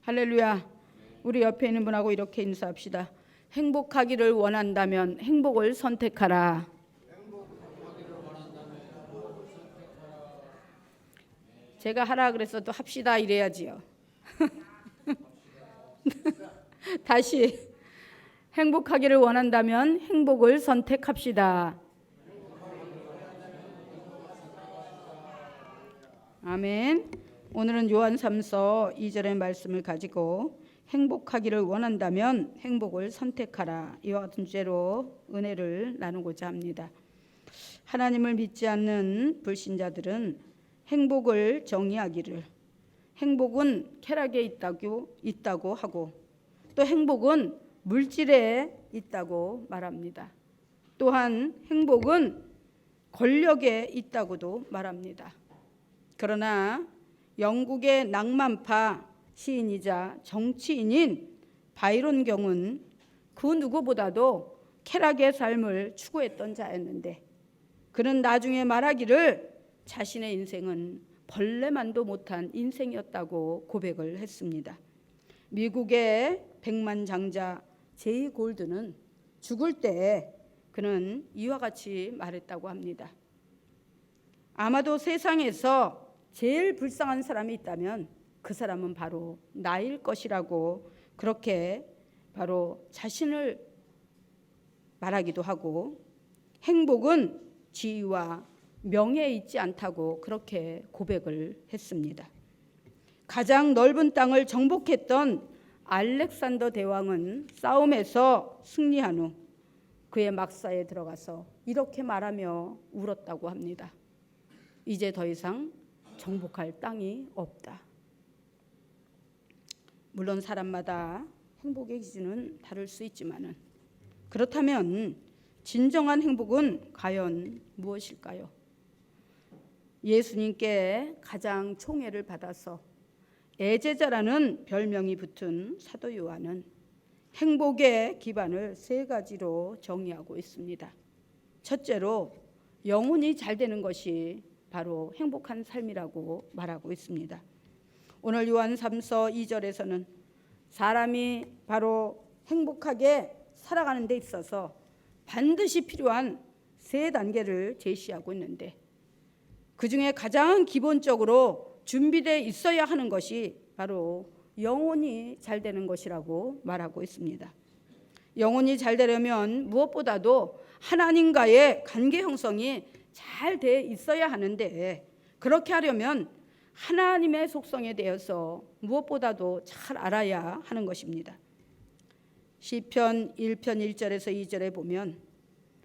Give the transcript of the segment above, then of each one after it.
할렐루야. 우리 옆에 있는 분하고 이렇게 인사합시다. 행복하기를 원한다면 행복을 선택하라. 제가 하라 그랬어도 합시다 이래야지요. 다시 행복하기를 원한다면 행복을 선택합시다. 아멘. 오늘은 요한 3서 2절의 말씀을 가지고 행복하기를 원한다면 행복을 선택하라, 이와 같은 주제로 은혜를 나누고자 합니다. 하나님을 믿지 않는 불신자들은 행복을 정의하기를, 행복은 쾌락에 있다고 하고, 또 행복은 물질에 있다고 말합니다. 또한 행복은 권력에 있다고도 말합니다. 그러나 영국의 낭만파 시인이자 정치인인 바이런 경은 그 누구보다도 쾌락의 삶을 추구했던 자였는데, 그는 나중에 말하기를 자신의 인생은 벌레만도 못한 인생이었다고 고백을 했습니다. 미국의 백만장자 제이 골드는 죽을 때 그는 이와 같이 말했다고 합니다. 아마도 세상에서 제일 불쌍한 사람이 있다면 그 사람은 바로 나일 것이라고, 그렇게 바로 자신을 말하기도 하고, 행복은 지위와 명예에 있지 않다고 그렇게 고백을 했습니다. 가장 넓은 땅을 정복했던 알렉산더 대왕은 싸움에서 승리한 후 그의 막사에 들어가서 이렇게 말하며 울었다고 합니다. 이제 더 이상 정복할 땅이 없다. 물론 사람마다 행복의 기준은 다를 수 있지만은, 그렇다면 진정한 행복은 과연 무엇일까요? 예수님께 가장 총애를 받아서 애제자라는 별명이 붙은 사도 요한은 행복의 기반을 세 가지로 정의하고 있습니다. 첫째로 영혼이 잘 되는 것이 바로 행복한 삶이라고 말하고 있습니다. 오늘 요한 3서 2절에서는 사람이 바로 행복하게 살아가는 데 있어서 반드시 필요한 세 단계를 제시하고 있는데, 그 중에 가장 기본적으로 준비되어 있어야 하는 것이 바로 영혼이 잘 되는 것이라고 말하고 있습니다. 영혼이 잘 되려면 무엇보다도 하나님과의 관계 형성이 잘 돼 있어야 하는데, 그렇게 하려면 하나님의 속성에 대해서 무엇보다도 잘 알아야 하는 것입니다. 시편 1편 1절에서 2절에 보면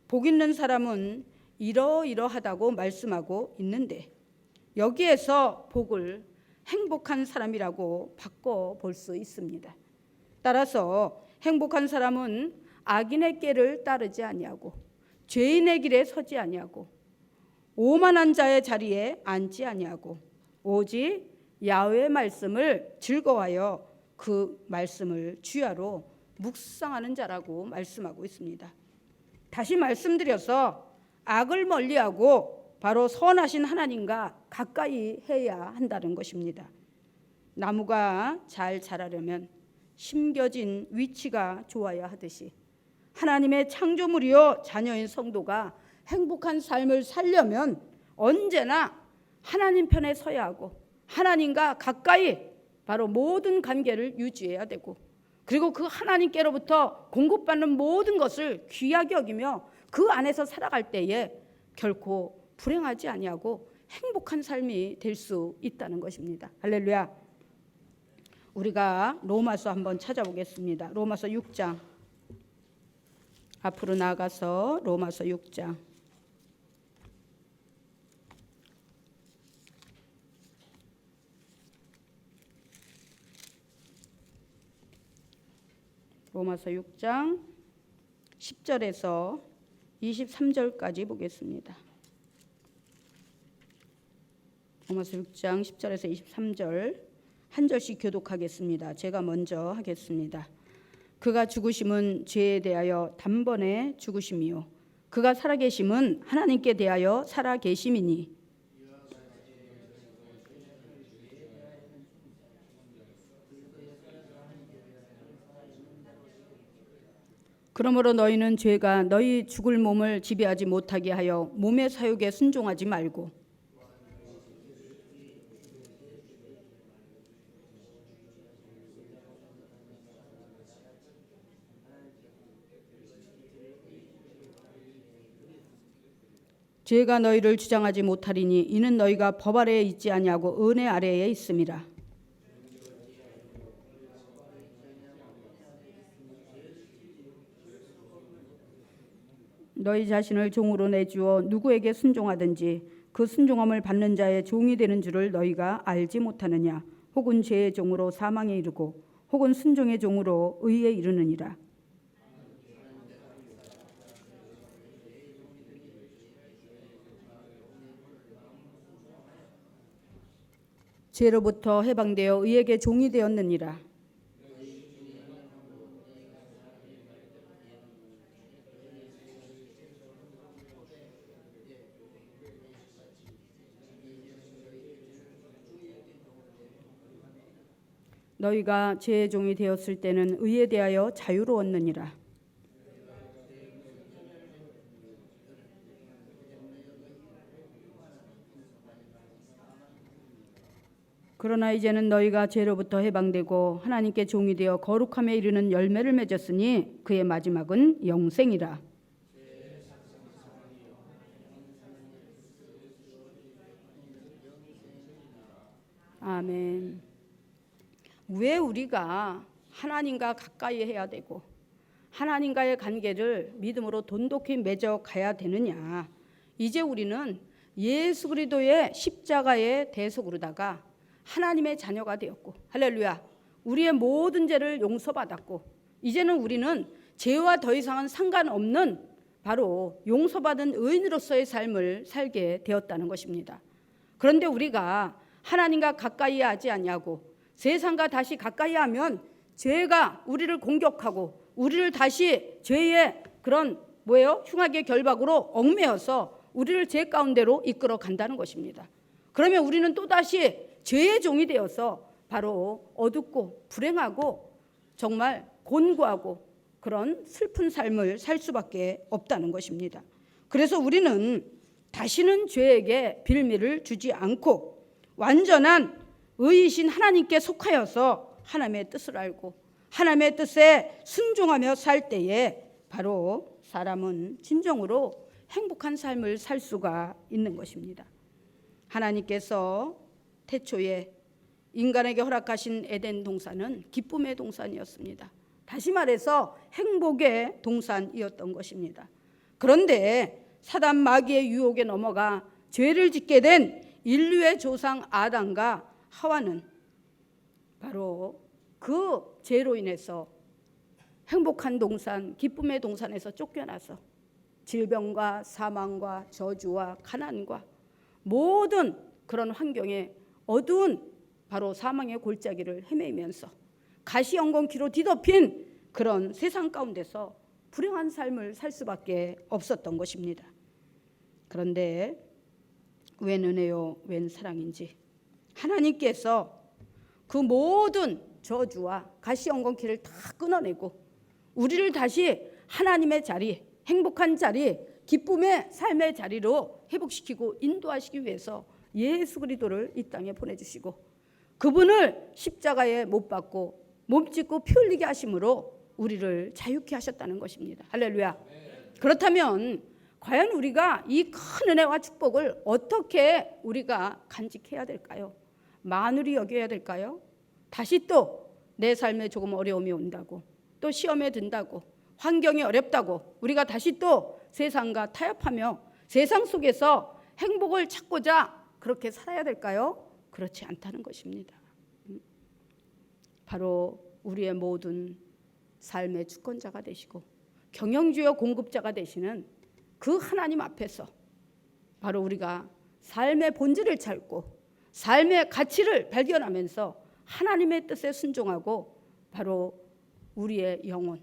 복 있는 사람은 이러이러하다고 말씀하고 있는데, 여기에서 복을 행복한 사람이라고 바꿔 볼 수 있습니다. 따라서 행복한 사람은 악인의 꾀를 따르지 아니하고 죄인의 길에 서지 아니하고 오만한 자의 자리에 앉지 아니하고 오직 야훼의 말씀을 즐거워하여 그 말씀을 주야로 묵상하는 자라고 말씀하고 있습니다. 다시 말씀드려서 악을 멀리하고 바로 선하신 하나님과 가까이 해야 한다는 것입니다. 나무가 잘 자라려면 심겨진 위치가 좋아야 하듯이, 하나님의 창조물이요 자녀인 성도가 행복한 삶을 살려면 언제나 하나님 편에 서야 하고, 하나님과 가까이 바로 모든 관계를 유지해야 되고, 그리고 그 하나님께로부터 공급받는 모든 것을 귀하게 여기며 그 안에서 살아갈 때에 결코 불행하지 아니하고 행복한 삶이 될 수 있다는 것입니다. 할렐루야. 우리가 로마서 한번 찾아보겠습니다. 로마서 6장, 앞으로 나가서 로마서 6장. 로마서 6장 10절에서 23절까지 보겠습니다. 로마서 6장 10절에서 23절 한 절씩 교독하겠습니다. 제가 먼저 하겠습니다. 그가 죽으심은 죄에 대하여 단번에 죽으심이요 그가 살아계심은 하나님께 대하여 살아계심이니, 그러므로 너희는 죄가 너희 죽을 몸을 지배하지 못하게 하여 몸의 사욕에 순종하지 말고 죄가 너희를 주장하지 못하리니 이는 너희가 법 아래에 있지 아니하고 은혜 아래에 있음이라. 너희 자신을 종으로 내주어 누구에게 순종하든지 그 순종함을 받는 자의 종이 되는 줄을 너희가 알지 못하느냐. 혹은 죄의 종으로 사망에 이르고 혹은 순종의 종으로 의에 이르느니라. 죄로부터 해방되어 의에게 종이 되었느니라. 너희가 죄의 종이 되었을 때는 의에 대하여 자유로웠느니라. 그러나 이제는 너희가 죄로부터 해방되고 하나님께 종이 되어 거룩함에 이르는 열매를 맺었으니 그의 마지막은 영생이라. 아멘. 왜 우리가 하나님과 가까이 해야 되고 하나님과의 관계를 믿음으로 돈독히 맺어 가야 되느냐. 이제 우리는 예수 그리스도의 십자가의 대속으로다가 하나님의 자녀가 되었고, 할렐루야, 우리의 모든 죄를 용서받았고 이제는 우리는 죄와 더 이상은 상관없는 바로 용서받은 의인으로서의 삶을 살게 되었다는 것입니다. 그런데 우리가 하나님과 가까이 하지 않냐고 세상과 다시 가까이 하면 죄가 우리를 공격하고 우리를 다시 죄의 그런 흉악의 결박으로 얽매여서 우리를 죄 가운데로 이끌어 간다는 것입니다. 그러면 우리는 또다시 죄의 종이 되어서 바로 어둡고 불행하고 정말 곤고하고 그런 슬픈 삶을 살 수밖에 없다는 것입니다. 그래서 우리는 다시는 죄에게 빌미를 주지 않고 완전한 의이신 하나님께 속하여서 하나님의 뜻을 알고 하나님의 뜻에 순종하며 살 때에 바로 사람은 진정으로 행복한 삶을 살 수가 있는 것입니다. 하나님께서 태초에 인간에게 허락하신 에덴 동산은 기쁨의 동산이었습니다. 다시 말해서 행복의 동산이었던 것입니다. 그런데 사단 마귀의 유혹에 넘어가 죄를 짓게 된 인류의 조상 아담과 하와는 바로 그 죄로 인해서 행복한 동산, 기쁨의 동산에서 쫓겨나서 질병과 사망과 저주와 가난과 모든 그런 환경에 어두운 바로 사망의 골짜기를 헤매면서 가시연건키로 뒤덮인 그런 세상 가운데서 불행한 삶을 살 수밖에 없었던 것입니다. 그런데 웬 은혜요 웬 사랑인지 하나님께서 그 모든 저주와 가시연건키를 다 끊어내고 우리를 다시 하나님의 자리, 행복한 자리, 기쁨의 삶의 자리로 회복시키고 인도하시기 위해서 예수 그리스도를 이 땅에 보내주시고 그분을 십자가에 못 박고 몸짓고 피 흘리게 하심으로 우리를 자유케 하셨다는 것입니다. 할렐루야. 그렇다면 과연 우리가 이 큰 은혜와 축복을 어떻게 우리가 간직해야 될까요? 만울히 여겨야 될까요? 다시 또 내 삶에 조금 어려움이 온다고 또 시험에 든다고 환경이 어렵다고 우리가 다시 또 세상과 타협하며 세상 속에서 행복을 찾고자 그렇게 살아야 될까요? 그렇지 않다는 것입니다. 바로 우리의 모든 삶의 주권자가 되시고 경영주요 공급자가 되시는 그 하나님 앞에서 바로 우리가 삶의 본질을 찾고 삶의 가치를 발견하면서 하나님의 뜻에 순종하고 바로 우리의 영혼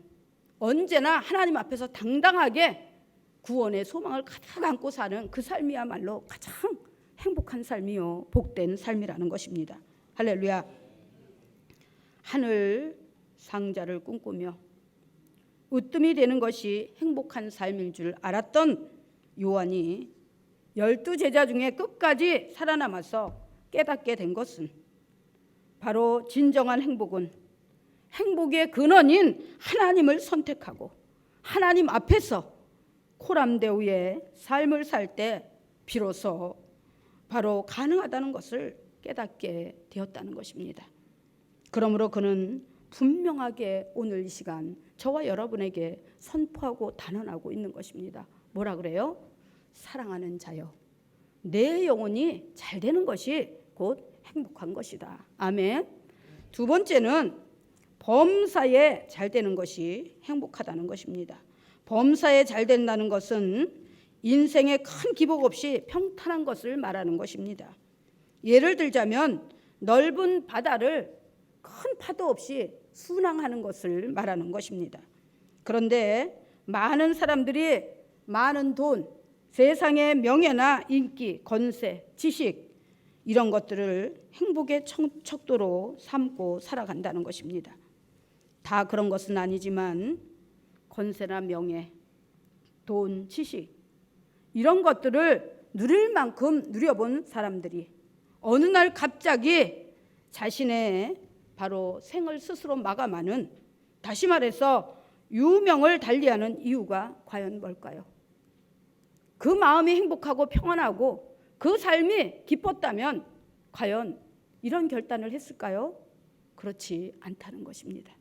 언제나 하나님 앞에서 당당하게 구원의 소망을 가득 안고 사는 그 삶이야말로 가장 행복한 삶이요 복된 삶이라는 것입니다. 할렐루야. 하늘 상자를 꿈꾸며 으뜸이 되는 것이 행복한 삶일 줄 알았던 요한이 12제자 중에 끝까지 살아남아서 깨닫게 된 것은 바로 진정한 행복은 행복의 근원인 하나님을 선택하고 하나님 앞에서 코람데오의 삶을 살 때 비로소 바로 가능하다는 것을 깨닫게 되었다는 것입니다. 그러므로 그는 분명하게 오늘 이 시간 저와 여러분에게 선포하고 단언하고 있는 것입니다. 뭐라 그래요? 사랑하는 자여, 내 영혼이 잘 되는 것이 곧 행복한 것이다. 아멘. 두 번째는 범사에 잘 되는 것이 행복하다는 것입니다. 범사에 잘 된다는 것은 인생에 큰 기복 없이 평탄한 것을 말하는 것입니다. 예를 들자면 넓은 바다를 큰 파도 없이 순항하는 것을 말하는 것입니다. 그런데 많은 사람들이 많은 돈, 세상의 명예나 인기, 권세, 지식 이런 것들을 행복의 척도로 삼고 살아간다는 것입니다. 다 그런 것은 아니지만 권세나 명예, 돈, 지식 이런 것들을 누릴 만큼 누려본 사람들이 어느 날 갑자기 자신의 바로 생을 스스로 마감하는, 다시 말해서 유명을 달리하는 이유가 과연 뭘까요? 그 마음이 행복하고 평안하고 그 삶이 기뻤다면 과연 이런 결단을 했을까요? 그렇지 않다는 것입니다.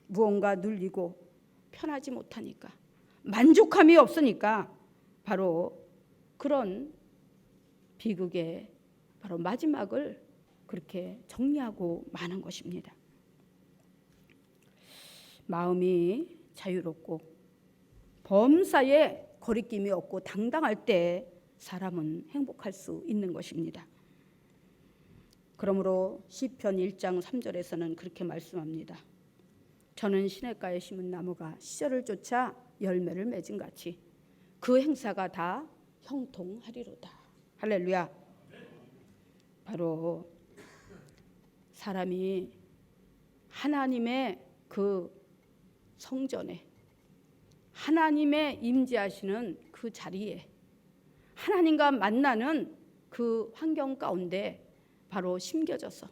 무언가 눌리고 편하지 못하니까, 만족함이 없으니까 바로 그런 비극의 바로 마지막을 그렇게 정리하고 마는 것입니다. 마음이 자유롭고 범사에 거리낌이 없고 당당할 때 사람은 행복할 수 있는 것입니다. 그러므로 시편 1장 3절에서는 그렇게 말씀합니다. 저는 시냇가에 심은 나무가 시절을 쫓아 열매를 맺은 같이 그 행사가 다 형통하리로다. 할렐루야. 바로 사람이 하나님의 그 성전에, 하나님의 임재하시는 그 자리에, 하나님과 만나는 그 환경 가운데 바로 심겨져서,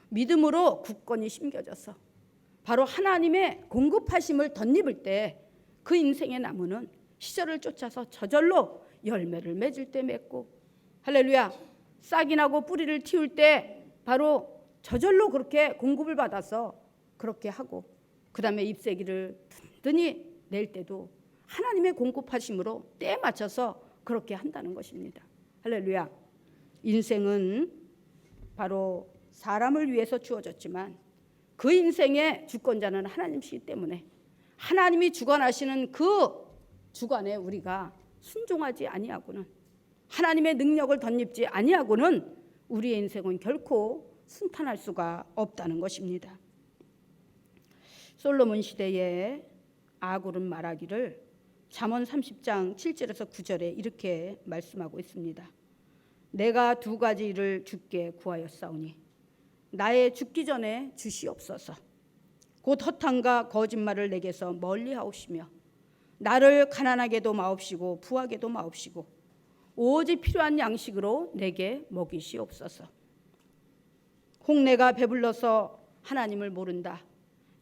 믿음으로 굳건히 심겨져서 바로 하나님의 공급하심을 덧입을 때 그 인생의 나무는 시절을 쫓아서 저절로 열매를 맺을 때 맺고, 할렐루야, 싹이 나고 뿌리를 틔울 때 바로 저절로 그렇게 공급을 받아서 그렇게 하고, 그 다음에 잎새기를 든든히 낼 때도 하나님의 공급하심으로 때에 맞춰서 그렇게 한다는 것입니다. 할렐루야. 인생은 바로 사람을 위해서 주어졌지만 그 인생의 주권자는 하나님이시기 때문에 하나님이 주관하시는 그 주관에 우리가 순종하지 아니하고는, 하나님의 능력을 덧입지 아니하고는 우리의 인생은 결코 순탄할 수가 없다는 것입니다. 솔로몬 시대에 아굴은 말하기를 잠언 30장 7절에서 9절에 이렇게 말씀하고 있습니다. 내가 두 가지 일을 주께 구하였사오니 나의 죽기 전에 주시옵소서. 곧 허탄과 거짓말을 내게서 멀리하옵시며 나를 가난하게도 마옵시고 부하게도 마옵시고 오직 필요한 양식으로 내게 먹이시옵소서. 홍내가 배불러서 하나님을 모른다,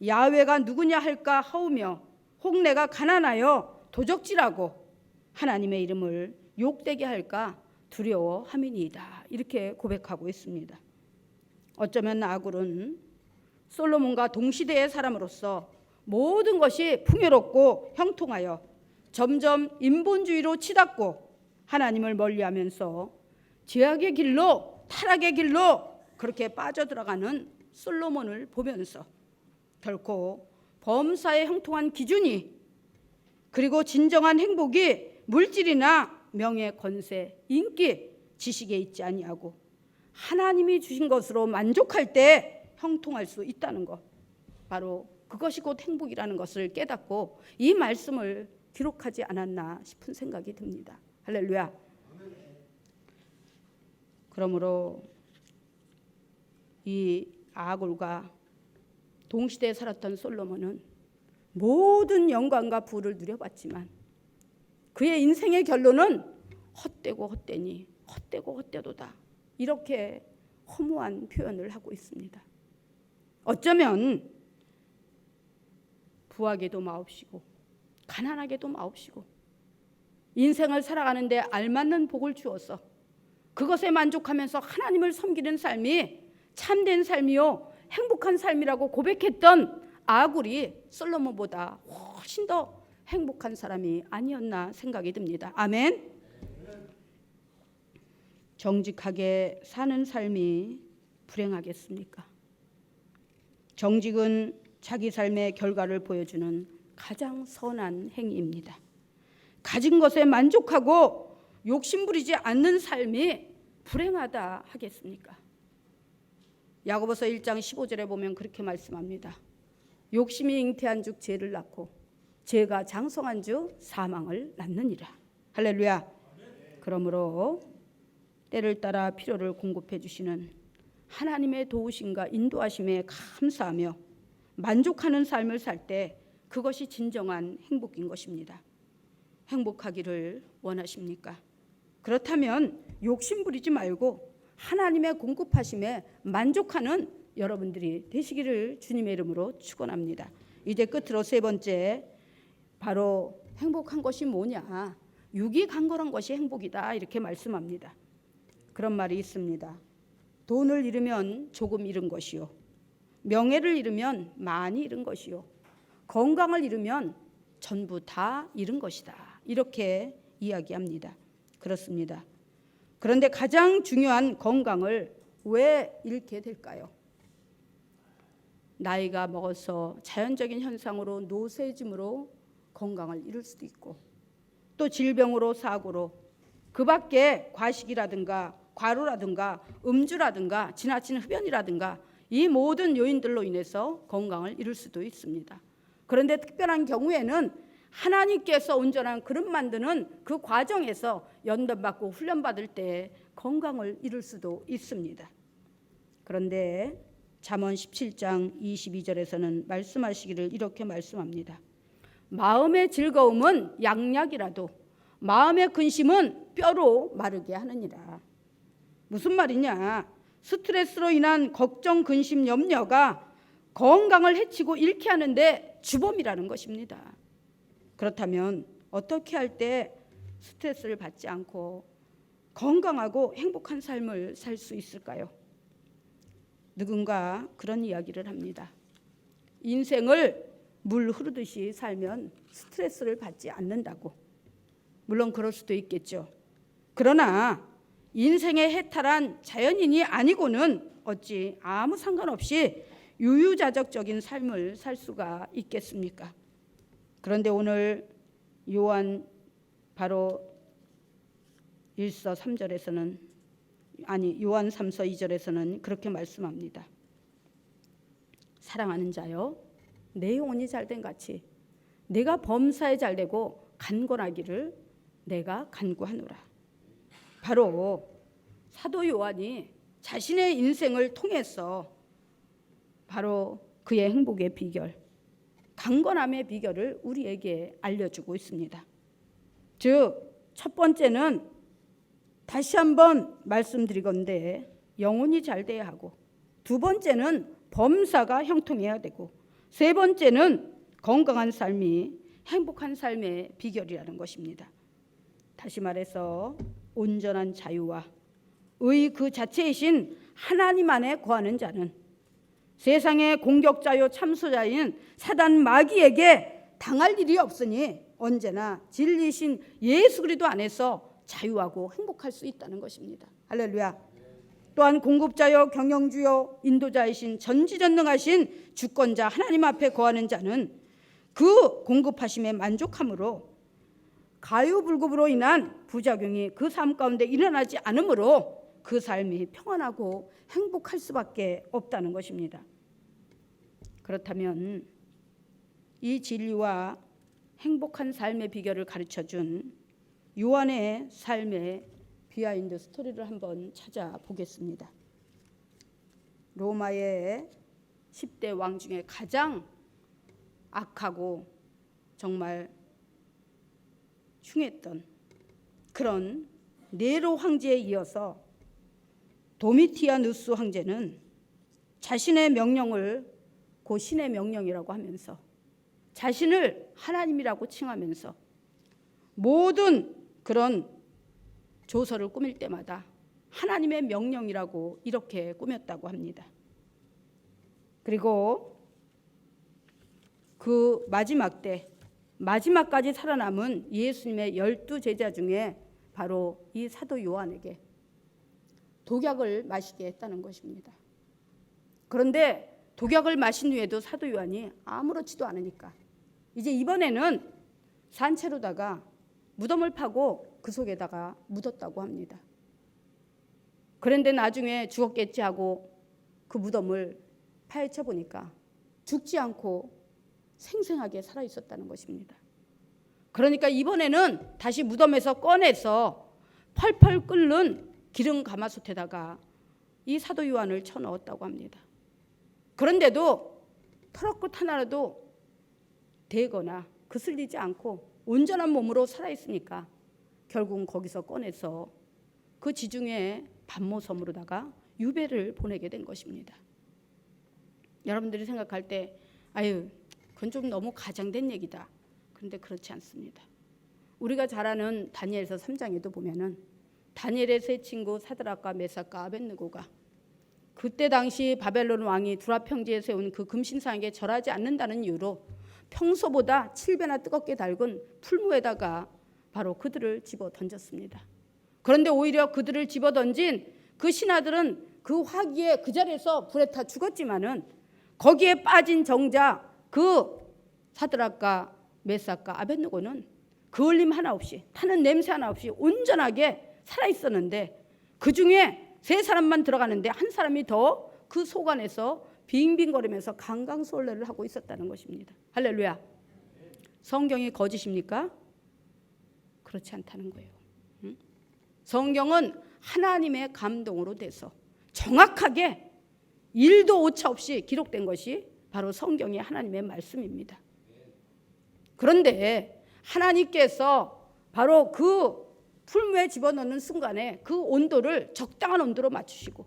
야훼가 누구냐 할까 하오며 홍내가 가난하여 도적질하고 하나님의 이름을 욕되게 할까 두려워함이니이다. 이렇게 고백하고 있습니다. 어쩌면 아굴은 솔로몬과 동시대의 사람으로서 모든 것이 풍요롭고 형통하여 점점 인본주의로 치닫고 하나님을 멀리하면서 죄악의 길로, 타락의 길로 그렇게 빠져들어가는 솔로몬을 보면서 결코 범사에 형통한 기준이, 그리고 진정한 행복이 물질이나 명예, 권세, 인기, 지식에 있지 아니하고 하나님이 주신 것으로 만족할 때 형통할 수 있다는 것, 바로 그것이 곧 행복이라는 것을 깨닫고 이 말씀을 기록하지 않았나 싶은 생각이 듭니다. 할렐루야. 그러므로 이 아굴과 동시대에 살았던 솔로몬은 모든 영광과 부를 누려봤지만 그의 인생의 결론은 헛되고 헛되니 헛되고 헛되도다. 이렇게 허무한 표현을 하고 있습니다. 어쩌면 부하게도 마옵시고 가난하게도 마옵시고 인생을 살아가는데 알맞는 복을 주어서 그것에 만족하면서 하나님을 섬기는 삶이 참된 삶이요 행복한 삶이라고 고백했던 아굴이 솔로몬보다 훨씬 더 행복한 사람이 아니었나 생각이 듭니다. 아멘. 정직하게 사는 삶이 불행하겠습니까? 정직은 자기 삶의 결과를 보여주는 가장 선한 행위입니다. 가진 것에 만족하고 욕심부리지 않는 삶이 불행하다 하겠습니까? 야고보서 1장 15절에 보면 그렇게 말씀합니다. 욕심이 잉태한 즉 죄를 낳고 죄가 장성한 즉 사망을 낳느니라. 할렐루야. 그러므로 때를 따라 필요를 공급해 주시는 하나님의 도우심과 인도하심에 감사하며 만족하는 삶을 살 때 그것이 진정한 행복인 것입니다. 행복하기를 원하십니까? 그렇다면 욕심 부리지 말고 하나님의 공급하심에 만족하는 여러분들이 되시기를 주님의 이름으로 축원합니다. 이제 끝으로 세 번째, 바로 행복한 것이 뭐냐? 육이 강건한 것이 행복이다 이렇게 말씀합니다. 그런 말이 있습니다. 돈을 잃으면 조금 잃은 것이요, 명예를 잃으면 많이 잃은 것이요, 건강을 잃으면 전부 다 잃은 것이다 이렇게 이야기합니다. 그렇습니다. 그런데 가장 중요한 건강을 왜 잃게 될까요? 나이가 먹어서 자연적인 현상으로 노쇠짐으로 건강을 잃을 수도 있고, 또 질병으로, 사고로, 그 밖에 과식이라든가 과로라든가 음주라든가 지나친 흡연이라든가 이 모든 요인들로 인해서 건강을 잃을 수도 있습니다. 그런데 특별한 경우에는 하나님께서 온전한 그릇 만드는 그 과정에서 연단받고 훈련받을 때 건강을 잃을 수도 있습니다. 그런데 잠언 17장 22절에서는 말씀하시기를 이렇게 말씀합니다. 마음의 즐거움은 양약이라도 마음의 근심은 뼈로 마르게 하느니라. 무슨 말이냐? 스트레스로 인한 걱정, 근심, 염려가 건강을 해치고 잃게 하는데 주범이라는 것입니다. 그렇다면 어떻게 할 때 스트레스를 받지 않고 건강하고 행복한 삶을 살 수 있을까요? 누군가 그런 이야기를 합니다. 인생을 물 흐르듯이 살면 스트레스를 받지 않는다고. 물론 그럴 수도 있겠죠. 그러나 인생의 해탈한 자연인이 아니고는 어찌 아무 상관없이 유유자적적인 삶을 살 수가 있겠습니까? 그런데 오늘 요한 바로 1서 3절에서는 요한 3서 2절에서는 그렇게 말씀합니다. 사랑하는 자여, 내 영혼이 잘된 같이 내가 범사에 잘되고 간권하기를 내가 간구하노라. 바로 사도 요한이 자신의 인생을 통해서 바로 그의 행복의 비결, 강건함의 비결을 우리에게 알려주고 있습니다. 즉, 첫 번째는 다시 한번 말씀드리건대 영혼이 잘 돼야 하고, 두 번째는 범사가 형통해야 되고, 세 번째는 건강한 삶이 행복한 삶의 비결이라는 것입니다. 다시 말해서 온전한 자유와 의 그 자체이신 하나님 안에 거하는 자는 세상의 공격자요 참소자인 사단 마귀에게 당할 일이 없으니 언제나 진리신 예수 그리스도 안에서 자유하고 행복할 수 있다는 것입니다. 할렐루야. 또한 공급자요 경영주요 인도자이신 전지전능하신 주권자 하나님 앞에 거하는 자는 그 공급하심에 만족함으로 가유불급으로 인한 부작용이 그 삶 가운데 일어나지 않으므로 그 삶이 평안하고 행복할 수밖에 없다는 것입니다. 그렇다면 이 진리와 행복한 삶의 비결을 가르쳐준 요한의 삶의 비하인드 스토리를 한번 찾아보겠습니다. 로마의 10대 왕 중에 가장 악하고 정말 흉했던 그런 네로 황제에 이어서 도미티아누스 황제는 자신의 명령을 고 신의 명령이라고 하면서 자신을 하나님이라고 칭하면서 모든 그런 조서를 꾸밀 때마다 하나님의 명령이라고 이렇게 꾸몄다고 합니다. 그리고 그 마지막 때 마지막까지 살아남은 예수님의 12제자 중에 바로 이 사도 요한에게 독약을 마시게 했다는 것입니다. 그런데 독약을 마신 후에도 사도 요한이 아무렇지도 않으니까 이제 이번에는 산채로다가 무덤을 파고 그 속에다가 묻었다고 합니다. 그런데 나중에 죽었겠지 하고 그 무덤을 파헤쳐 보니까 죽지 않고 생생하게 살아 있었다는 것입니다. 그러니까 이번에는 다시 무덤에서 꺼내서 펄펄 끓는 기름 가마솥에다가 이 사도 요한을 쳐넣었다고 합니다. 그런데도 털끝 하나라도 대거나 그슬리지 않고 온전한 몸으로 살아있으니까 결국은 거기서 꺼내서 그 지중해 반모섬으로다가 유배를 보내게 된 것입니다. 여러분들이 생각할 때 아유 그건 좀 너무 가장된 얘기다. 그런데 그렇지 않습니다. 우리가 잘 아는 다니엘서 3장에도 보면은 다니엘의 세 친구 사드락과 메삭과 아벳느고가 그때 당시 바벨론 왕이 두라 평지에 세운 그 금신상에게 절하지 않는다는 이유로 평소보다 7배나 뜨겁게 달군 풀무에다가 바로 그들을 집어 던졌습니다. 그런데 오히려 그들을 집어 던진 그 신하들은 그 화기에 그 자리에서 불에 타 죽었지만은 거기에 빠진 정자 그 사드락과 메삭과 아벳느고는 그을림 하나 없이 타는 냄새 하나 없이 온전하게 살아 있었는데 그 중에 세 사람만 들어가는데 한 사람이 더 그 속 안에서 빙빙거리면서 강강술래를 하고 있었다는 것입니다. 할렐루야. 성경이 거짓입니까? 그렇지 않다는 거예요. 성경은 하나님의 감동으로 돼서 정확하게 1도 오차 없이 기록된 것이 바로 성경이 하나님의 말씀입니다. 그런데 하나님께서 바로 그 풀무에 집어넣는 순간에 그 온도를 적당한 온도로 맞추시고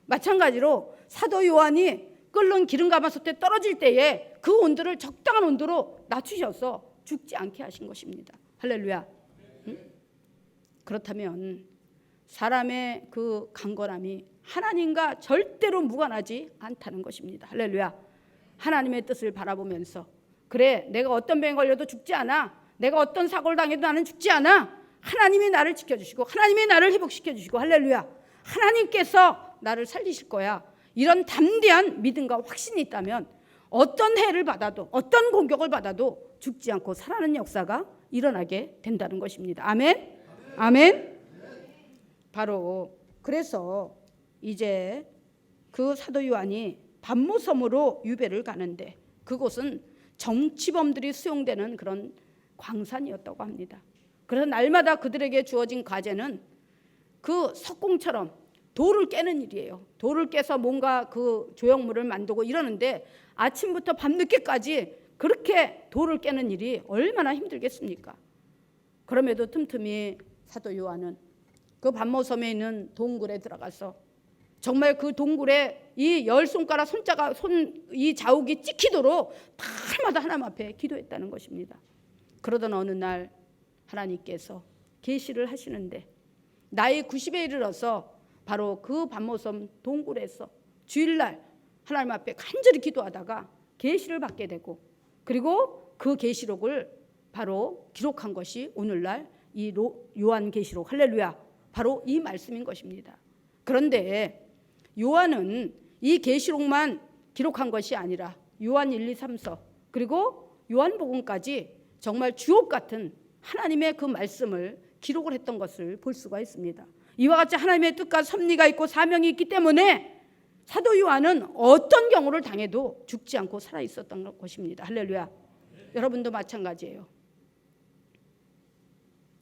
마찬가지로 사도 요한이 끓는 기름 가마솥에 떨어질 때에 그 온도를 적당한 온도로 낮추셔서 죽지 않게 하신 것입니다. 할렐루야. 응? 그렇다면 사람의 그 강건함이 하나님과 절대로 무관하지 않다는 것입니다. 할렐루야. 하나님의 뜻을 바라보면서 그래 내가 어떤 병에 걸려도 죽지 않아. 내가 어떤 사고를 당해도 나는 죽지 않아. 하나님이 나를 지켜주시고 하나님이 나를 회복시켜주시고 할렐루야. 하나님께서 나를 살리실 거야. 이런 담대한 믿음과 확신이 있다면 어떤 해를 받아도 어떤 공격을 받아도 죽지 않고 살아나는 역사가 일어나게 된다는 것입니다. 아멘. 아멘. 바로 그래서 이제 그 사도 요한이 반모섬으로 유배를 가는데 그곳은 정치범들이 수용되는 그런 광산이었다고 합니다. 그래서 날마다 그들에게 주어진 과제는 그 석공처럼 돌을 깨는 일이에요. 돌을 깨서 뭔가 그 조형물을 만들고 이러는데 아침부터 밤늦게까지 그렇게 돌을 깨는 일이 얼마나 힘들겠습니까? 그럼에도 틈틈이 사도 요한은 그 반모섬에 있는 동굴에 들어가서 정말 그 동굴에 이 10손가락 이 자욱이 찍히도록 날마다 하나님 앞에 기도했다는 것입니다. 그러던 어느 날 하나님께서 계시를 하시는데 나이 90에 이르러서 바로 그 반모섬 동굴에서 주일날 하나님 앞에 간절히 기도하다가 계시를 받게 되고 그리고 그 계시록을 바로 기록한 것이 오늘날 이 요한계시록 할렐루야 바로 이 말씀인 것입니다. 그런데 요한은 이 계시록만 기록한 것이 아니라 요한 1, 2, 3서 그리고 요한복음까지 정말 주옥 같은 하나님의 그 말씀을 기록을 했던 것을 볼 수가 있습니다. 이와 같이 하나님의 뜻과 섭리가 있고 사명이 있기 때문에 사도 요한은 어떤 경우를 당해도 죽지 않고 살아 있었던 것입니다. 할렐루야. 여러분도 마찬가지예요.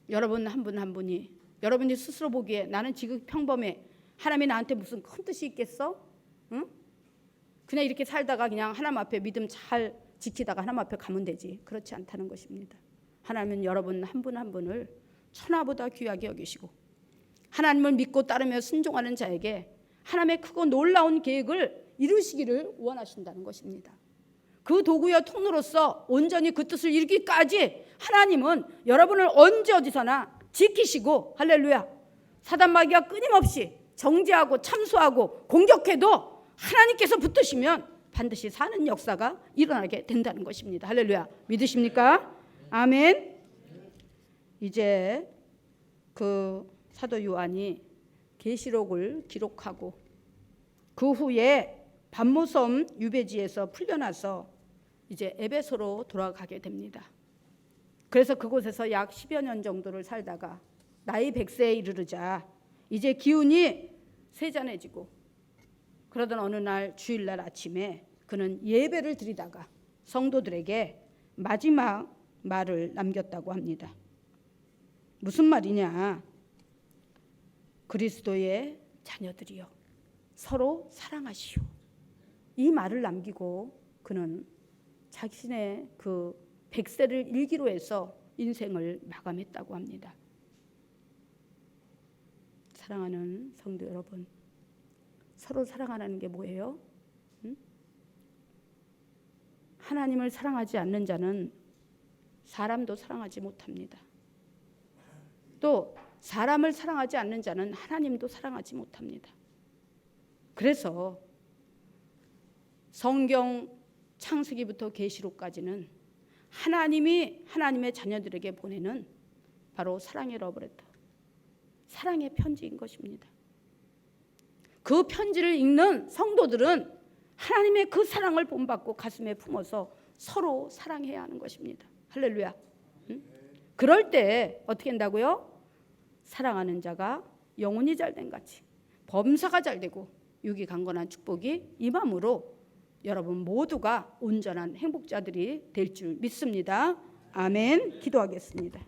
여러분 한 분 한 분이 여러분이 스스로 보기에 나는 지금 평범해. 하나님이 나한테 무슨 큰 뜻이 있겠어? 응? 그냥 이렇게 살다가 그냥 하나님 앞에 믿음 잘 지키다가 하나님 앞에 가면 되지. 그렇지 않다는 것입니다. 하나님은 여러분 한 분 한 분을 천하보다 귀하게 여기시고 하나님을 믿고 따르며 순종하는 자에게 하나님의 크고 놀라운 계획을 이루시기를 원하신다는 것입니다. 그 도구여 통로로서 온전히 그 뜻을 이루기까지 하나님은 여러분을 언제 어디서나 지키시고, 할렐루야, 사단 마귀가 끊임없이 정죄하고 참수하고 공격해도 하나님께서 붙으시면 반드시 사는 역사가 일어나게 된다는 것입니다. 할렐루야, 믿으십니까? 아멘. 이제 그 사도 요한이 계시록을 기록하고 그 후에 반모섬 유배지에서 풀려나서 이제 에베소로 돌아가게 됩니다. 그래서 그곳에서 약 10여 년 정도를 살다가 나이 100세에 이르르자 이제 기운이 세잔해지고, 그러던 어느 날 주일날 아침에 그는 예배를 드리다가 성도들에게 마지막 말을 남겼다고 합니다. 무슨 말이냐? 그리스도의 자녀들이여 서로 사랑하시오. 이 말을 남기고 그는 자신의 그 100세를 일기로 해서 인생을 마감했다고 합니다. 사랑하는 성도 여러분, 서로 사랑하는 게 뭐예요? 하나님을 사랑하지 않는 자는 사람도 사랑하지 못합니다. 또 사람을 사랑하지 않는 자는 하나님도 사랑하지 못합니다. 그래서 성경 창세기부터 계시록까지는 하나님이 하나님의 자녀들에게 보내는 바로 사랑의 러브레터, 사랑의 편지인 것입니다. 그 편지를 읽는 성도들은 하나님의 그 사랑을 본받고 가슴에 품어서 서로 사랑해야 하는 것입니다. 할렐루야. 그럴 때 어떻게 한다고요? 사랑하는 자가 영혼이 잘된 같이 범사가 잘되고 육이 강건한 축복이 임함으로 여러분 모두가 온전한 행복자들이 될 줄 믿습니다. 아멘. 기도하겠습니다.